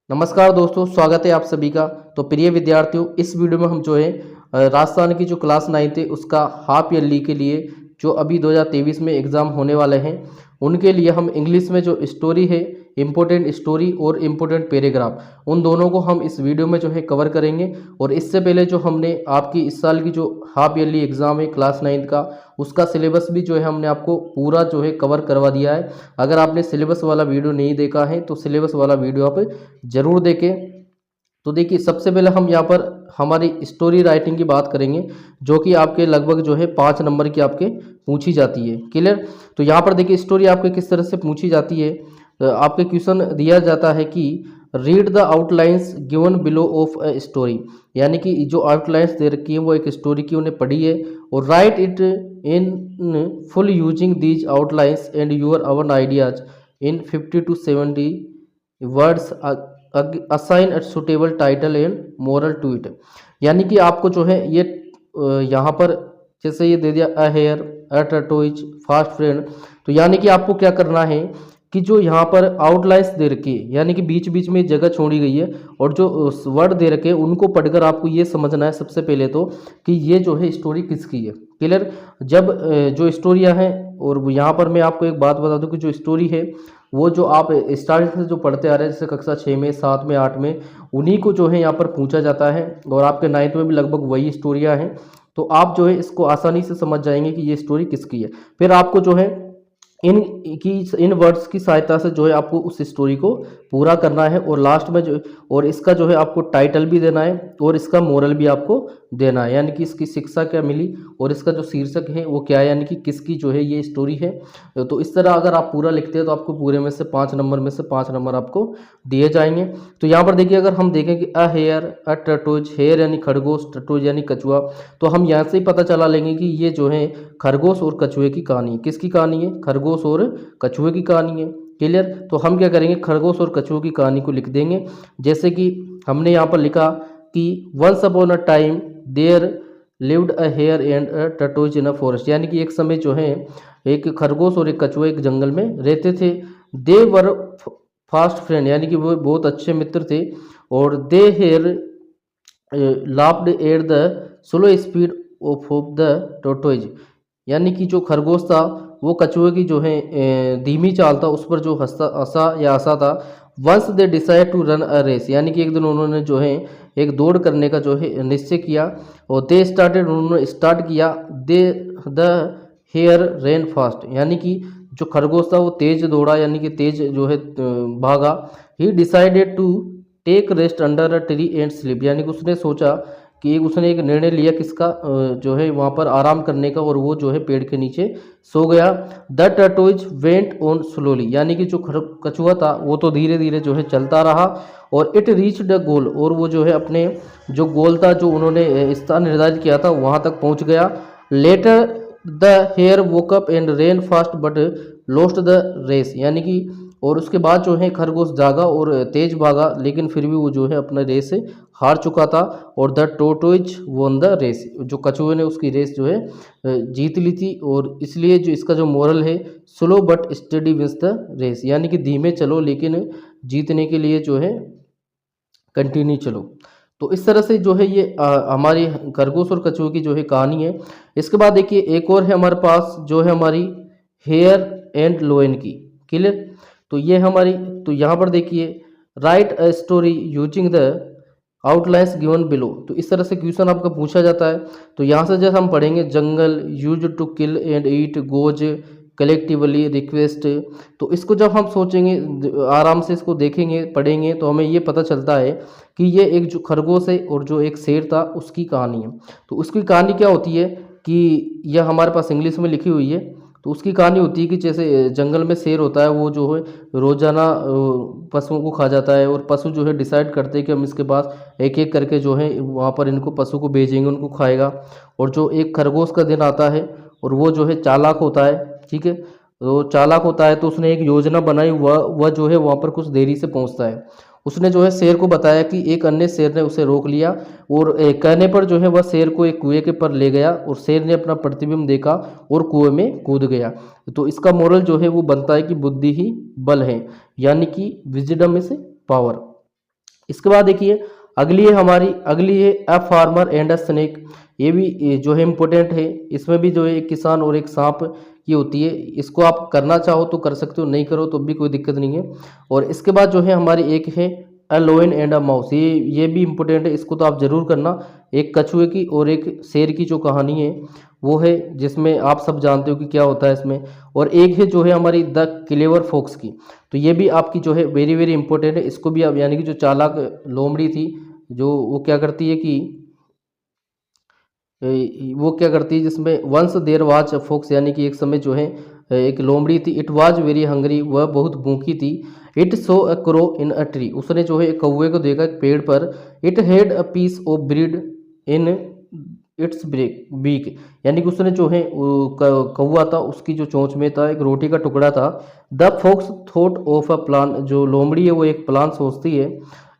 नमस्कार दोस्तों, स्वागत है आप सभी का। तो प्रिय विद्यार्थियों, इस वीडियो में हम जो है राजस्थान की जो क्लास 9 है उसका हाफ ईयरली के लिए जो अभी 2023 में एग्ज़ाम होने वाले हैं उनके लिए हम इंग्लिश में जो स्टोरी है, इम्पोर्टेंट स्टोरी और इम्पोर्टेंट पैराग्राफ, उन दोनों को हम इस वीडियो में जो है कवर करेंगे। और इससे पहले जो हमने आपकी इस साल की जो हाफ ईयरली एग्ज़ाम है क्लास 9 का, उसका सिलेबस भी जो है हमने आपको पूरा जो है कवर करवा दिया है। अगर आपने सिलेबस वाला वीडियो नहीं देखा है तो सिलेबस वाला वीडियो आप ज़रूर देखें। तो देखिए, सबसे पहले हम यहाँ पर हमारी स्टोरी राइटिंग की बात करेंगे, जो कि आपके लगभग जो है 5 नंबर की आपके पूछी जाती है। क्लियर? तो यहाँ पर देखिए स्टोरी आपके किस तरह से पूछी जाती है। आपके क्वेश्चन दिया जाता है कि read the outlines given below of a story, यानी कि जो आउटलाइंस दे रखी है वो एक स्टोरी की उन्हें पढ़ी है, और write it in full using these outlines and your our ideas in 50 to 70 words, assign a suitable title and moral to it. यानी कि आपको जो है ये यहाँ पर जैसे ये दे दिया a hare, a tortoise, fast friend. तो यानी कि आपको क्या करना है कि जो यहाँ पर आउटलाइंस दे रखी है, यानी कि बीच बीच में जगह छोड़ी गई है, और जो वर्ड दे रखे हैं उनको पढ़कर आपको ये समझना है सबसे पहले तो कि ये जो है स्टोरी किसकी है। क्लियर? जब जो स्टोरियाँ हैं, और यहाँ पर मैं आपको एक बात बता दूं कि जो स्टोरी है वो जो आप स्टार्टिंग से जो पढ़ते आ रहे हैं, जैसे कक्षा 6 में, 7 में, 8 में, उन्हीं को जो है यहाँ पर पूछा जाता है, और आपके 9th में भी लगभग वही स्टोरियाँ हैं। तो आप जो है इसको आसानी से समझ जाएंगे कि ये स्टोरी किसकी है। फिर आपको जो है इन वर्ड्स की सहायता से जो है आपको उस स्टोरी को पूरा करना है, और लास्ट में जो, और इसका जो है आपको टाइटल भी देना है और इसका मोरल भी आपको देना है, यानी कि इसकी शिक्षा क्या मिली और इसका जो शीर्षक है वो क्या है, यानी कि किसकी जो है ये स्टोरी है। तो इस तरह अगर आप पूरा लिखते हैं तो आपको पूरे में से 5 नंबर में से 5 नंबर आपको दिए जाएंगे। तो यहाँ पर देखिए, अगर हम देखें कि a hare, a tortoise, hare यानी खरगोश, टर्टोइज यानी कछुआ, तो हम यहाँ से ही पता चला लेंगे कि ये जो है खरगोश और कछुए की कहानी है। किसकी कहानी है? खरगोश और कछुए की कहानी है। क्लियर? तो हम क्या करेंगे, खरगोश और कछुए की कहानी को लिख देंगे। जैसे कि हमने यहाँ पर लिखा कि once upon a time there lived a hare and a tortoise in a forest, यानी कि एक समय जो है एक खरगोश और एक कछुआ एक जंगल में रहते थे। दे वर फास्ट फ्रेंड, यानी कि वो बहुत अच्छे मित्र थे, और the hare laughed at the slow speed of the tortoise, यानी कि जो खरगोश था वो कछुए की जो है धीमी चाल था उस पर जो हंसा हंसा या हंसा था। Once they decide to run a race, यानी कि एक दिन उन्होंने जो है एक दौड़ करने का जो है निश्चय किया, और दे स्टार्टेड, उन्होंने स्टार्ट किया। दे द हेयर रेन फास्ट, यानी कि जो खरगोश था वो तेज दौड़ा, यानी कि तेज जो है भागा। He decided to take rest under a tree and sleep, यानी कि उसने सोचा कि उसने एक निर्णय लिया किसका, जो है वहाँ पर आराम करने का, और वो जो है पेड़ के नीचे सो गया। The tortoise went on slowly, यानी कि जो कछुआ था वो तो धीरे धीरे जो है चलता रहा, और इट रीच द गोल, और वो जो है अपने जो गोल था, जो उन्होंने स्थान निर्धारित किया था, वहाँ तक पहुँच गया। Later the hare woke up and ran fast but lost the race, यानी कि और उसके बाद जो है खरगोश जागा और तेज भागा, लेकिन फिर भी वो जो है अपना रेस हार चुका था। और the tortoise won the race, जो कछुए ने उसकी रेस जो है जीत ली थी। और इसलिए जो इसका जो मोरल है, slow but steady wins the race, यानी कि धीमे चलो लेकिन जीतने के लिए जो है कंटिन्यू चलो। तो इस तरह से जो है ये हमारी खरगोश और कछुए की जो है कहानी है। इसके बाद देखिए एक और है हमारे पास, जो है हमारी हेयर एंड लोयन की। क्लियर? तो ये हमारी, तो यहाँ पर देखिए right a story using the outlines given below. तो इस तरह से क्वेश्चन आपका पूछा जाता है। तो यहाँ से जैसे हम पढ़ेंगे, jungle used to kill and eat goes collectively request. तो इसको जब हम सोचेंगे, आराम से इसको देखेंगे, पढ़ेंगे, तो हमें ये पता चलता है कि ये एक जो खरगोश है और जो एक शेर था उसकी कहानी है। तो उसकी कहानी क्या होती है कि यह हमारे पास इंग्लिश में लिखी हुई है। तो उसकी कहानी होती है कि जैसे जंगल में शेर होता है, वो जो है रोजाना पशुओं को खा जाता है, और पशु जो है डिसाइड करते हैं कि हम इसके पास एक एक करके जो है वहाँ पर इनको पशु को भेजेंगे, उनको खाएगा। और जो एक खरगोश का दिन आता है, और वो जो है चालाक होता है, ठीक है, तो चालाक होता है, तो उसने एक योजना बनाई, वह जो है वहाँ पर कुछ देरी से पहुँचता है। उसने जो है शेर को बताया कि एक अन्य शेर ने उसे रोक लिया, और कहने पर जो है वह शेर को एक कुएं के पर ले गया, और शेर ने अपना प्रतिबिंब देखा और कुएं में कूद गया। तो इसका मोरल जो है वो बनता है कि बुद्धि ही बल है, यानी कि विजडम इज पावर। इसके बाद देखिए अगली है a farmer and a snake. ये जो है इम्पोर्टेंट है। इसमें भी जो है एक किसान और एक सांप की होती है। इसको आप करना चाहो तो कर सकते हो, नहीं करो तो भी कोई दिक्कत नहीं है। और इसके बाद जो है हमारी एक है अ लोयन एंड अ माउस। ये भी इम्पोर्टेंट है, इसको तो आप जरूर करना। एक कछुए की और एक शेर की जो कहानी है वो है, जिसमें आप सब जानते हो कि क्या होता है इसमें। और एक है जो है हमारी द क्लेवर फॉक्स की। तो ये भी आपकी जो है वेरी वेरी इंपॉर्टेंट है। इसको भी आप, यानी कि जो चालाक लोमड़ी थी, जो वो क्या करती है कि वो क्या करती है, जिसमें once there was a fox, यानी कि एक समय जो है एक लोमड़ी थी। इट वाज वेरी हंग्री, वह बहुत भूखी थी। It so a crow in a tree, उसने जो है एक कौवे को देखा एक पेड़ पर। It had a piece of bread in its break beak, यानी कि उसने जो है कौवा था उसकी जो चोंच में था एक रोटी का टुकड़ा था। The fox thought of a plan, जो लोमड़ी है वो एक प्लान सोचती है।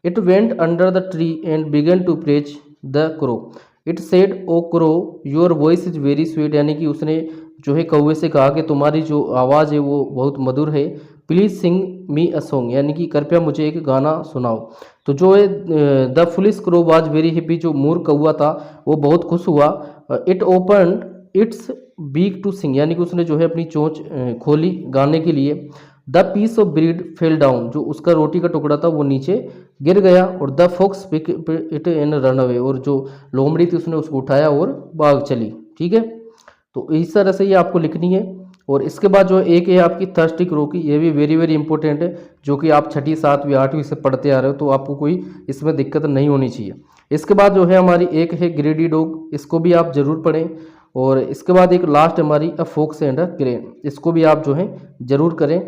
It went under the tree and began to praise the crow. It said O crow your voice is very sweet, यानी कि उसने जो है कौवे से कहा कि तुम्हारी जो आवाज़ है वो बहुत मधुर है। Please Singh me a song, यानी कि कृपया मुझे एक गाना सुनाओ। तो जो है the foolish crow was very happy, जो मूर्ख कौवा था वो बहुत खुश हुआ। It open its beak to sing, यानी कि उसने जो है अपनी चोंच खोली गाने के लिए। The piece of bread fell down, जो उसका रोटी का टुकड़ा था वो नीचे गिर गया। और the fox pick it and run away, और जो लोमड़ी थी उसने उसको उठाया और भाग चली। ठीक है, तो इस तरह से ये आपको लिखनी है। और इसके बाद जो एक है आपकी थर्स्टी क्रो की, ये भी वेरी वेरी इंपॉर्टेंट है, जो कि आप छठी सातवीं आठवीं से पढ़ते आ रहे हो, तो आपको कोई इसमें दिक्कत नहीं होनी चाहिए। इसके बाद जो है हमारी एक है ग्रेडी डॉग, इसको भी आप जरूर पढ़ें। और इसके बाद एक लास्ट हमारी a fox and a crane, इसको भी आप जो है जरूर करें।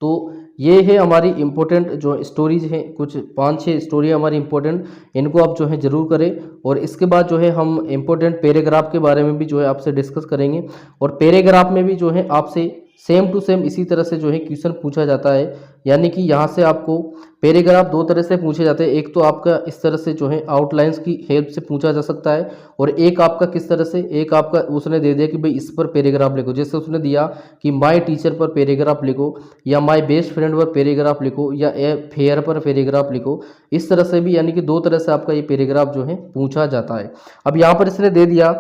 तो ये है हमारी इम्पोर्टेंट जो स्टोरीज हैं, कुछ 5-6 स्टोरी हमारी इम्पोर्टेंट, इनको आप जो है ज़रूर करें। और इसके बाद जो है हम इम्पोर्टेंट पैराग्राफ के बारे में भी जो है आपसे डिस्कस करेंगे। और पैराग्राफ में भी जो है आपसे सेम टू सेम इसी तरह से जो है क्वेश्चन पूछा जाता है। यानी कि यहाँ से आपको पैराग्राफ 2 तरह से पूछे जाते हैं। एक तो आपका इस तरह से जो है आउटलाइंस की हेल्प से पूछा जा सकता है, और एक आपका किस तरह से, एक आपका उसने दे दिया कि भाई इस पर पैराग्राफ लिखो। जैसे उसने दिया कि माय टीचर पर पैराग्राफ लिखो, या माय बेस्ट फ्रेंड पर पैराग्राफ लिखो, या ए फेयर पर पैराग्राफ लिखो। इस तरह से भी, यानी कि 2 तरह से आपका ये पैराग्राफ जो है पूछा जाता है। अब यहाँ पर इसने दे दिया।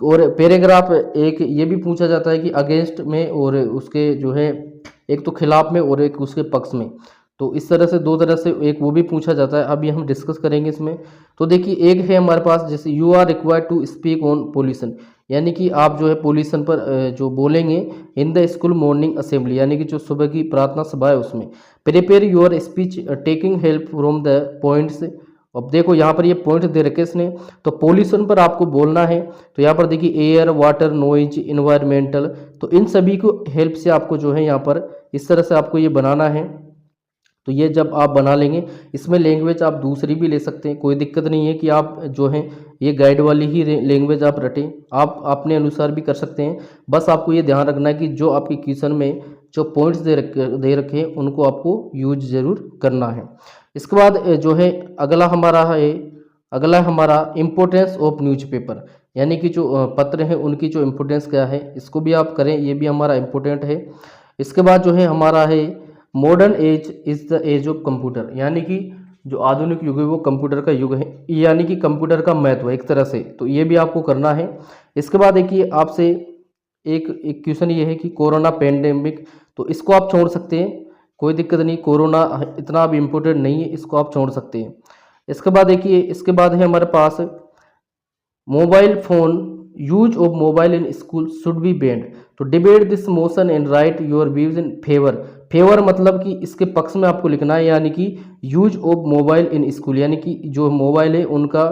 और पैराग्राफ एक ये भी पूछा जाता है कि अगेंस्ट में, और उसके जो है एक तो खिलाफ में और एक उसके पक्ष में। तो इस तरह से 2 तरह से एक वो भी पूछा जाता है। अभी हम डिस्कस करेंगे इसमें। तो देखिए एक है हमारे पास, जैसे you are required to speak on pollution, यानी कि आप जो है पोल्यूशन पर जो बोलेंगे in the school morning assembly, यानी कि जो सुबह की प्रार्थना सभा है उसमें। Prepare your speech taking help from the points. अब देखो यहाँ पर ये पॉइंट दे रखे इसने, तो पोल्यूशन पर आपको बोलना है। तो यहाँ पर देखिए एयर, वाटर, नॉइज, इन्वायरमेंटल, तो इन सभी को हेल्प से आपको जो है यहाँ पर इस तरह से आपको ये बनाना है। तो ये जब आप बना लेंगे, इसमें लैंग्वेज आप दूसरी भी ले सकते हैं, कोई दिक्कत नहीं है कि आप जो है ये गाइड वाली ही लैंग्वेज आप रटें, आप अपने अनुसार भी कर सकते हैं। बस आपको ये ध्यान रखना है कि जो आपकी क्वेश्चन में जो पॉइंट्स दे रखे हैं उनको आपको यूज जरूर करना है। इसके बाद जो है अगला हमारा इम्पोर्टेंस ऑफ न्यूज़पेपर, यानी कि जो पत्र हैं उनकी जो इम्पोर्टेंस क्या है, इसको भी आप करें, ये भी हमारा इम्पोर्टेंट है। इसके बाद जो है हमारा है modern age is the age of computer, यानी कि जो आधुनिक युग है वो कंप्यूटर का युग है, यानी कि कंप्यूटर का महत्व एक तरह से, तो ये भी आपको करना है। इसके बाद देखिए आपसे एक क्वेश्चन ये है कि कोरोना पेंडेमिक, तो इसको आप छोड़ सकते हैं, कोई दिक्कत नहीं, कोरोना इतना भी इम्पोर्टेंट नहीं है, इसको आप छोड़ सकते हैं। इसके बाद देखिए, इसके बाद है हमारे पास mobile phone, use of mobile in school should be banned. तो debate this motion and write your views in favour. Favour मतलब कि इसके पक्ष में आपको लिखना है, यानी कि use of mobile in school, यानी कि जो मोबाइल है उनका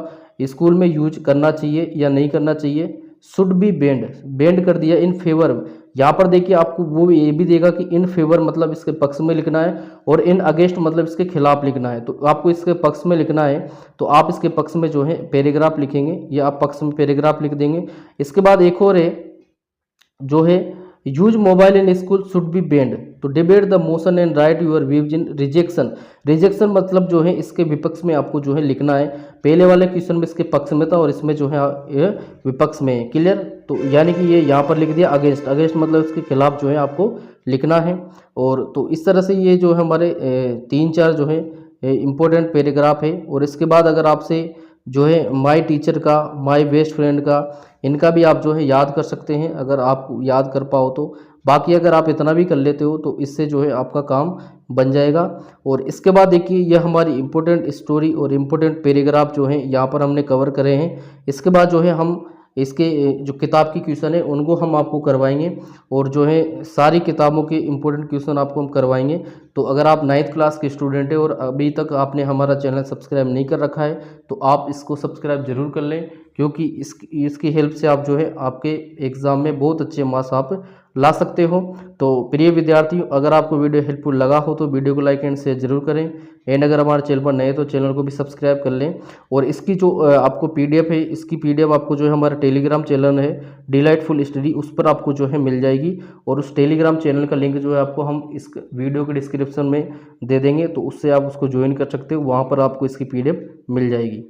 स्कूल में यूज करना चाहिए या नहीं करना चाहिए। शुड बी बैंड कर दिया। इन फेवर, यहाँ पर देखिए आपको वो ये भी देगा कि इन फेवर मतलब इसके पक्ष में लिखना है, और इन अगेंस्ट मतलब इसके खिलाफ लिखना है। तो आपको इसके पक्ष में लिखना है, तो आप इसके पक्ष में जो है पैराग्राफ लिखेंगे, या आप पक्ष में पैराग्राफ लिख देंगे। इसके बाद एक और है जो है use mobile in school should be banned. तो debate the motion and write your views in rejection. Rejection मतलब जो है इसके विपक्ष में आपको जो है लिखना है। पहले वाले क्वेश्चन में इसके पक्ष में था और इसमें जो है ये विपक्ष में है। क्लियर? तो यानी कि ये यहाँ पर लिख दिया अगेंस्ट। अगेंस्ट मतलब इसके खिलाफ जो है आपको लिखना है। और तो इस तरह से ये जो है हमारे 3-4 जो है इम्पोर्टेंट पैराग्राफ है। और इसके बाद अगर आपसे जो है माय टीचर का, माय बेस्ट फ्रेंड का, इनका भी आप जो है याद कर सकते हैं अगर आप याद कर पाओ तो। बाकी अगर आप इतना भी कर लेते हो तो इससे जो है आपका काम बन जाएगा। और इसके बाद देखिए यह हमारी इम्पोर्टेंट स्टोरी और इम्पोर्टेंट पैराग्राफ जो है यहाँ पर हमने कवर करे हैं। इसके बाद जो है हम इसके जो किताब की क्वेश्चन है उनको हम आपको करवाएंगे, और जो है सारी किताबों के इम्पोर्टेंट क्वेश्चन आपको हम करवाएंगे। तो अगर आप 9th क्लास के स्टूडेंट है और अभी तक आपने हमारा चैनल सब्सक्राइब नहीं कर रखा है तो आप इसको सब्सक्राइब जरूर कर लें, क्योंकि इसकी हेल्प से आप जो है आपके एग्ज़ाम में बहुत अच्छे मार्क्स आप ला सकते हो। तो प्रिय विद्यार्थियों, अगर आपको वीडियो हेल्पफुल लगा हो तो वीडियो को लाइक एंड शेयर जरूर करें। एंड अगर हमारे चैनल पर नए हैं तो चैनल को भी सब्सक्राइब कर लें। और इसकी जो आपको पीडीएफ है, इसकी पीडीएफ आपको जो है हमारा टेलीग्राम चैनल है डिलाइटफुल स्टडी, उस पर आपको जो है मिल जाएगी। और उस टेलीग्राम चैनल का लिंक जो है आपको हम इस वीडियो के डिस्क्रिप्शन में दे देंगे, तो उससे आप उसको ज्वाइन कर सकते हो, वहाँ पर आपको इसकी पीडीएफ मिल जाएगी।